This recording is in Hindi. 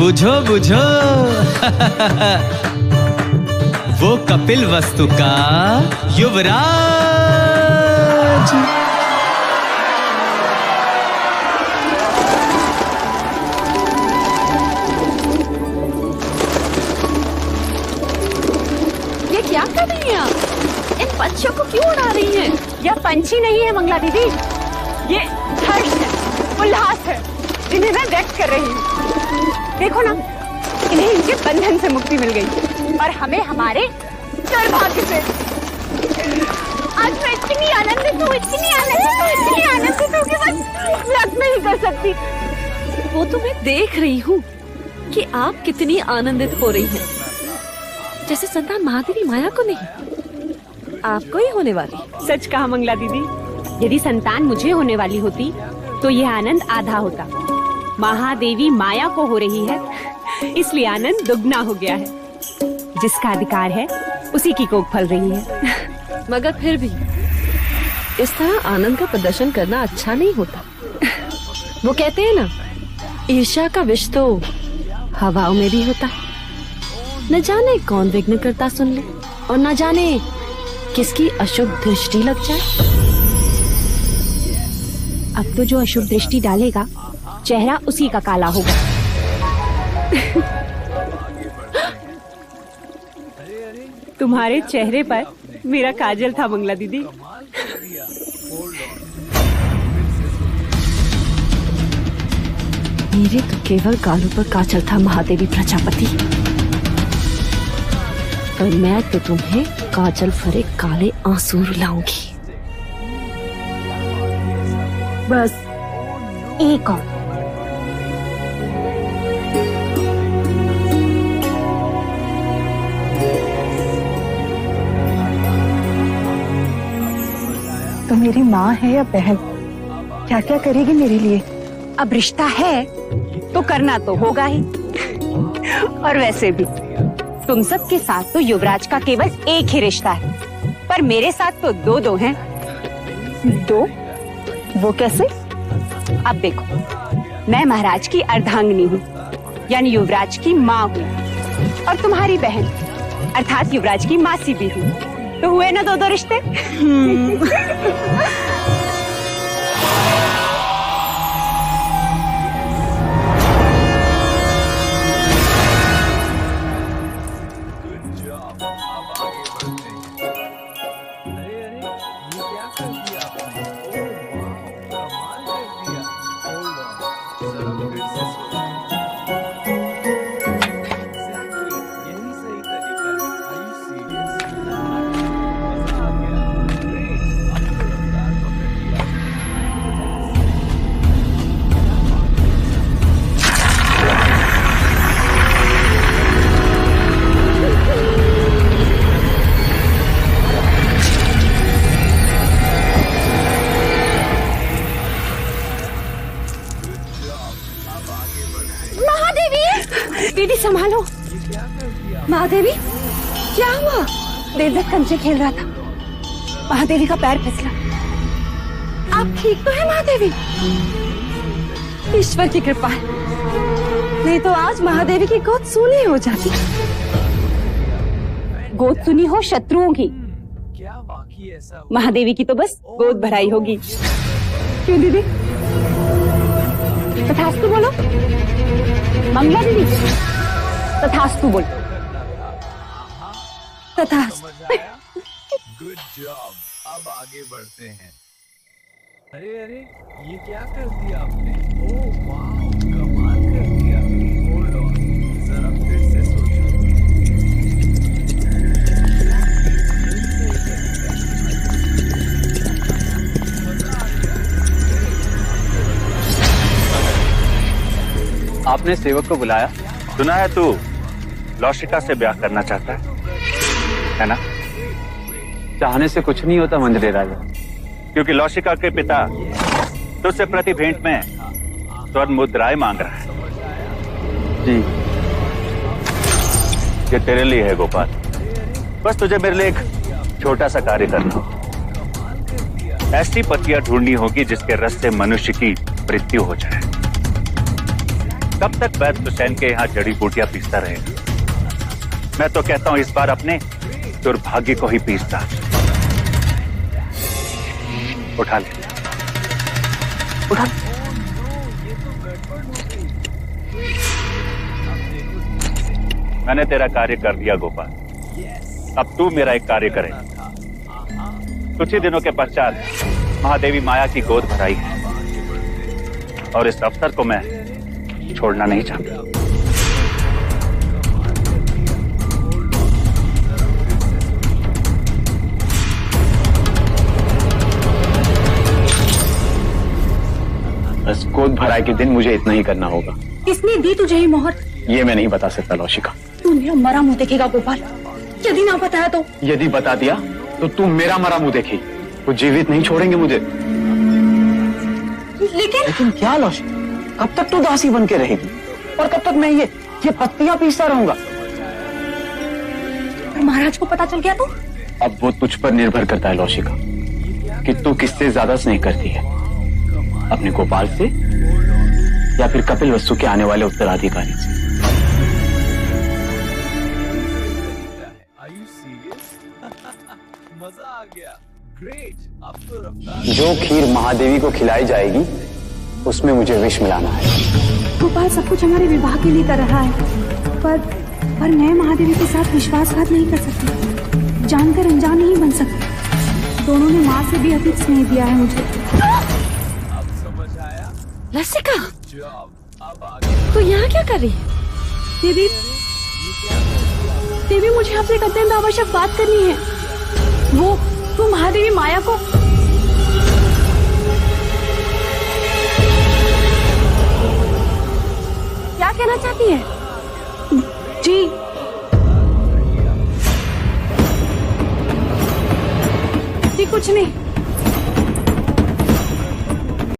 बुझो बुझो वो कपिल वस्तु का युवराज। ये क्या कर रही हैं आप? इन पंछियों को क्यों उड़ा रही हैं? यह पंछी नहीं है मंगला दीदी, ये हर्ष है, उल्लास है, जिन्हें मैं व्यक्त कर रही हूँ। देखो ना, इन्हें इनके बंधन से मुक्ति मिल गई और हमें हमारे दुर्भाग्य से। आज मैं इतनी आनंदित हूँ, इतनी आनंदित हूँ कि बस व्यक्त नहीं कर सकती। वो तो मैं देख रही हूँ कि आप कितनी आनंदित हो रही हैं। जैसे संतान महादेवी माया को नहीं, आपको ही होने वाली। सच कहा मंगला दीदी, यदि संतान मुझे होने वाली होती तो यह आनंद आधा होता। महादेवी माया को हो रही है, इसलिए आनंद दुगना हो गया है। जिसका अधिकार है उसी की कोख फल रही है। मगर फिर भी इस तरह आनंद का प्रदर्शन करना अच्छा नहीं होता। वो कहते हैं ना, ईर्ष्या का विष तो हवाओं में भी होता है। न जाने कौन विघ्न करता सुन ले और न जाने किसकी अशुभ दृष्टि लग जाए। अब तो जो अशुभ दृष्टि डालेगा चेहरा उसी का काला होगा। तुम्हारे चेहरे पर मेरा काजल था मंगला दीदी। मेरे तो केवल गालों पर काजल था महादेवी प्रजापति, और मैं तो तुम्हें काजल भरे काले आंसू रुलाऊंगी। बस एक और। तो मेरी माँ है या बहन, क्या क्या करेगी मेरे लिए। अब रिश्ता है तो करना तो होगा ही। और वैसे भी तुम सबके साथ तो युवराज का केवल एक ही रिश्ता है, पर मेरे साथ तो दो दो हैं। दो? वो कैसे? अब देखो, मैं महाराज की अर्धांगिनी हूँ, यानी युवराज की माँ हूँ, और तुम्हारी बहन अर्थात युवराज की मासी भी हूँ। तो हुए ना दो दो रिश्ते। दीदी संभालो। महादेवी, क्या हुआ? देवदत्त कंचे खेल रहा था, महादेवी का पैर फिसला। आप ठीक तो है महादेवी? ईश्वर की कृपा है, नहीं तो आज महादेवी की गोद सूनी हो जाती। गोद सुनी हो शत्रुओं की, महादेवी की तो बस गोद भराई होगी। क्यों दीदी? तथास्तु बोलो मंगला दीदी, तथास्तु बोलो। तथास्तु। गुड जॉब, अब आगे बढ़ते हैं। अरे अरे, ये क्या कर दिया आपने? ओह वाह, कमाल कर दिया। होल्ड ऑन, जरा फिर से सोचो। आपने सेवक को बुलाया? सुना है तू लौशिका से ब्याह करना चाहता है ना? चाहने से कुछ नहीं होता मंदिर राजा, क्योंकि लौशिका के पिता तुझसे प्रति भेंट में स्वर्ण मुद्राएं मांग रहा है। जी। ये तेरे लिए है गोपाल, बस तुझे मेरे लिए एक छोटा सा कार्य करना होगा। ऐसी पतियां ढूंढनी होगी जिसके रस से मनुष्य की मृत्यु हो जाए, कब तक वैद्य हुसैन के यहाँ जड़ी बूटियां पीसता रहेगा? मैं तो कहता हूँ इस बार अपने दुर्भाग्य को ही पीसता। उठा ले, उठा ले। मैंने तेरा कार्य कर दिया गोपाल, अब तू मेरा एक कार्य करे। कुछ ही दिनों के पश्चात महादेवी माया की गोद भराई है और इस अवसर को मैं छोड़ना नहीं चाहता। बस गोद भराई के दिन मुझे इतना ही करना होगा। किसने दी तुझे ये मोहर? ये मैं नहीं बता सकता लौशिका। तू मेरा मरा मुंह देखेगा गोपाल, यदि ना बताया तो? यदि बता दिया तो तू मेरा मरा मुंह देखेगी, वो जीवित नहीं छोड़ेंगे मुझे। लेकिन क्या लौशिका, कब तक तू दासी बन के रहेगी और कब तक मैं ये पत्तियां पीसता रहूंगा? और महाराज को पता चल गया तो? अब वो तुझ पर निर्भर करता है लौशिका कि तू किससे ज्यादा स्नेह करती है, अपने गोपाल से या फिर कपिल वस्तु के आने वाले उत्तराधिकारी से। मजा आ गया। ग्रेट, अब तो रफ्तार। जो खीर महादेवी को खिलाई जाएगी उसमें मुझे विष मिलाना है। गोपाल सब कुछ हमारे विवाह के लिए कर रहा है, पर मैं महादेवी के साथ विश्वासघात नहीं कर सकती, जानकर अनजान नहीं बन सकती। दोनों ने माँ से भी अधिक स्नेह दिया है मुझे। अब समझ आया? लसिका, जॉब, अब आगे। तू यहाँ क्या कर रही है? देवी, देवी मुझे आपसे एक अत्यंत आवश्यक बात करनी है। वो महादेवी माया को क्या कहना चाहती है? जी कुछ नहीं।